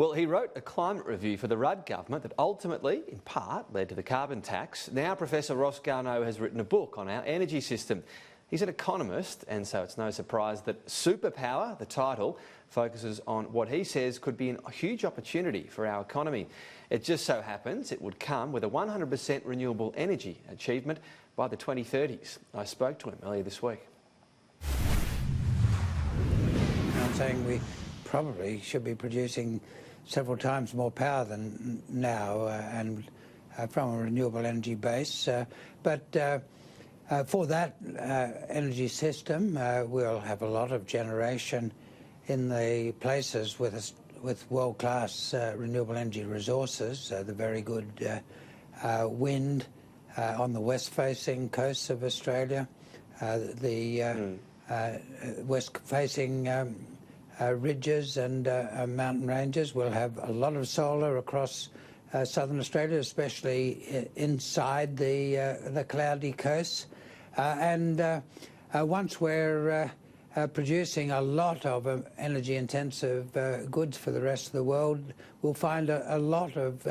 Well, he wrote a climate review for the Rudd government that ultimately, in part, led to the carbon tax. Now Professor Ross Garnaut has written a book on our energy system. He's an economist, and so it's no surprise that Superpower, the title, focuses on what he says could be a huge opportunity for our economy. It just so happens it would come with a 100% renewable energy achievement by the 2030s. I spoke to him earlier this week. I'm saying we probably should be producing several times more power than now and from a renewable energy base. But for that energy system, we'll have a lot of generation in the places with world-class renewable energy resources, the very good wind on the west-facing coasts of Australia, the west-facing ridges and mountain ranges. We'll have a lot of solar across southern Australia, especially inside the cloudy coasts. And once we're producing a lot of energy-intensive goods for the rest of the world, we'll find a lot of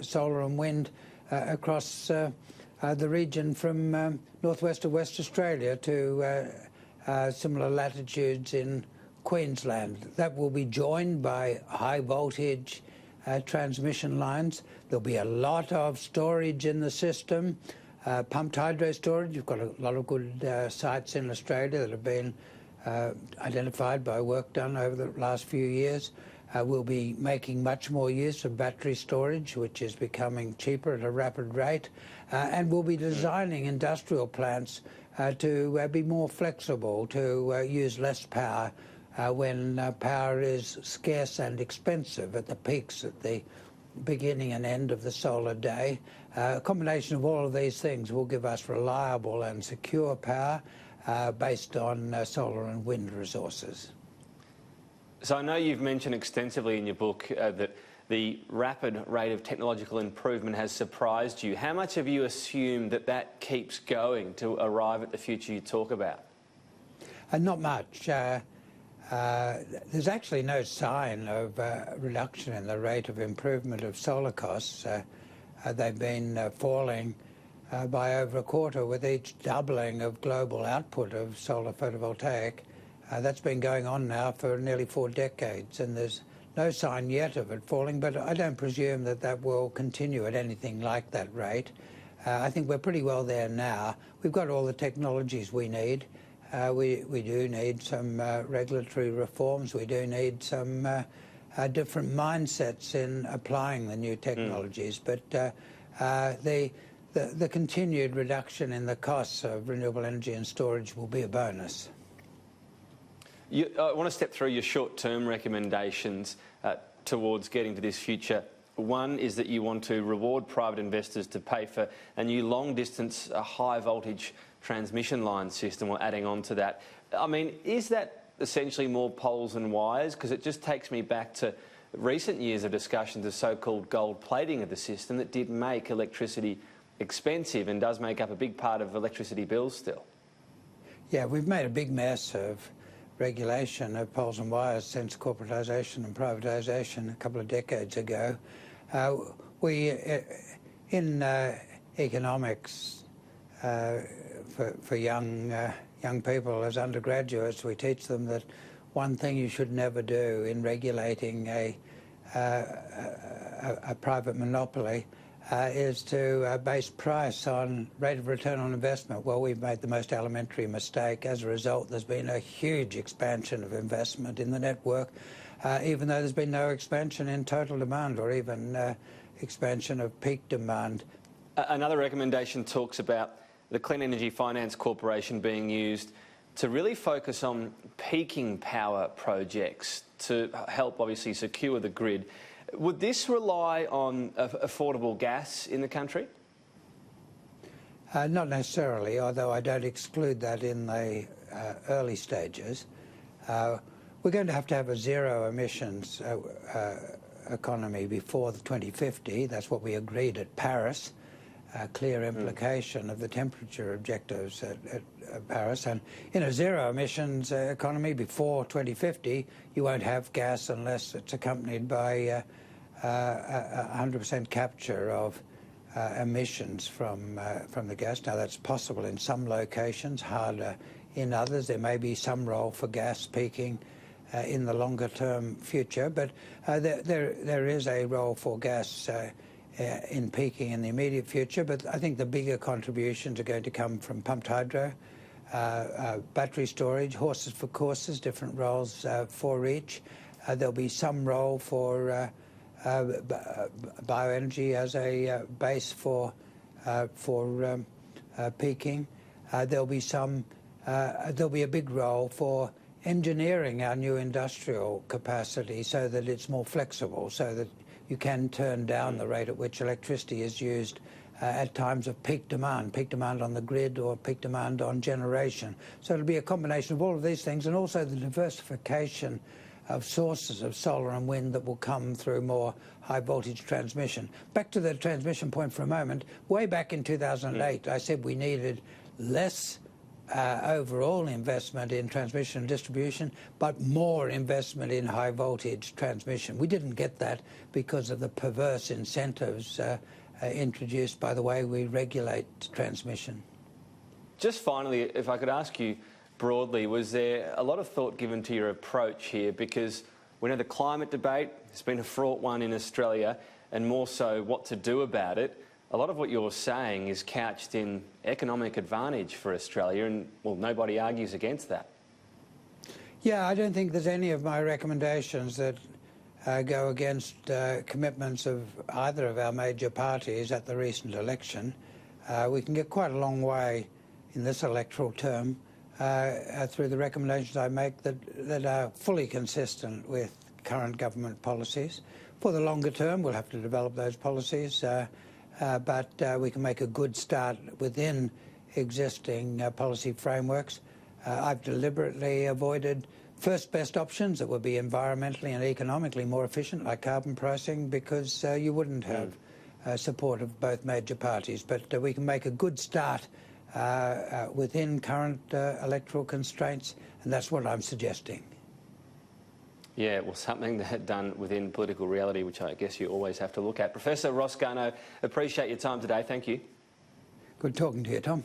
solar and wind across the region from northwest of West Australia to similar latitudes in Queensland. That will be joined by high voltage transmission lines. There'll be a lot of storage in the system, pumped hydro storage. You've got a lot of good sites in Australia that have been identified by work done over the last few years. We'll be making much more use of battery storage, which is becoming cheaper at a rapid rate, and we'll be designing industrial plants to be more flexible, to use less power when power is scarce and expensive at the peaks at the beginning and end of the solar day. A combination of all of these things will give us reliable and secure power based on solar and wind resources. So I know you've mentioned extensively in your book that the rapid rate of technological improvement has surprised you. How much have you assumed that that keeps going to arrive at the future you talk about? Not much. There's actually no sign of reduction in the rate of improvement of solar costs. They've been falling by over a quarter with each doubling of global output of solar photovoltaic. That's been going on now for nearly 4 decades, and there's no sign yet of it falling, but I don't presume that that will continue at anything like that rate. I think we're pretty well there now. We've got all the technologies we need. We do need some regulatory reforms. We do need some different mindsets in applying the new technologies. But the continued reduction in the costs of renewable energy and storage will be a bonus. I want to step through your short-term recommendations towards getting to this future. One is that you want to reward private investors to pay for a new long-distance, high-voltage transmission line system, or adding on to that. I mean, is that essentially more poles and wires? Because it just takes me back to recent years of discussions of so-called gold plating of the system that did make electricity expensive and does make up a big part of electricity bills still. Yeah, we've made a big mess of regulation of poles and wires since corporatisation and privatisation a couple of decades ago. In economics, for young people as undergraduates, we teach them that one thing you should never do in regulating a private monopoly is to base price on rate of return on investment. Well, we've made the most elementary mistake. As a result, there's been a huge expansion of investment in the network, even though there's been no expansion in total demand or even expansion of peak demand. Another recommendation talks about the Clean Energy Finance Corporation being used to really focus on peaking power projects to help obviously secure the grid. Would this rely on affordable gas in the country? Not necessarily, although I don't exclude that in the early stages. We're going to have a zero emissions economy before the 2050. That's what we agreed at Paris. clear implication of the temperature objectives at Paris. And in a zero emissions economy before 2050, you won't have gas unless it's accompanied by 100% capture of emissions from the gas. Now that's possible in some locations, harder in others. There may be some role for gas peaking in the longer term future, but there is a role for gas in peaking in the immediate future. But I think the bigger contributions are going to come from pumped hydro, battery storage, horses for courses, different roles for each. There'll be some role for bioenergy as a base for peaking. There'll be a big role for engineering our new industrial capacity so that it's more flexible, so that you can turn down the rate at which electricity is used at times of peak demand on the grid or peak demand on generation. So it'll be a combination of all of these things, and also the diversification of sources of solar and wind that will come through more high voltage transmission. Back to the transmission point for a moment. Way back in 2008, I said we needed less overall investment in transmission and distribution, but more investment in high voltage transmission. We didn't get that because of the perverse incentives introduced by the way we regulate transmission. Just finally, if I could ask you broadly, was there a lot of thought given to your approach here? Because we know the climate debate has been a fraught one in Australia, and more so what to do about it. A lot of what you're saying is couched in economic advantage for Australia, and, well, nobody argues against that. Yeah, I don't think there's any of my recommendations that go against commitments of either of our major parties at the recent election. We can get quite a long way in this electoral term through the recommendations I make that are fully consistent with current government policies. For the longer term, we'll have to develop those policies. But we can make a good start within existing policy frameworks. I've deliberately avoided first best options that would be environmentally and economically more efficient, like carbon pricing, because you wouldn't have support of both major parties. But we can make a good start within current electoral constraints, and that's what I'm suggesting. Yeah, well, something that done within political reality, which I guess you always have to look at. Professor Ross Garnaut, appreciate your time today. Thank you. Good talking to you, Tom.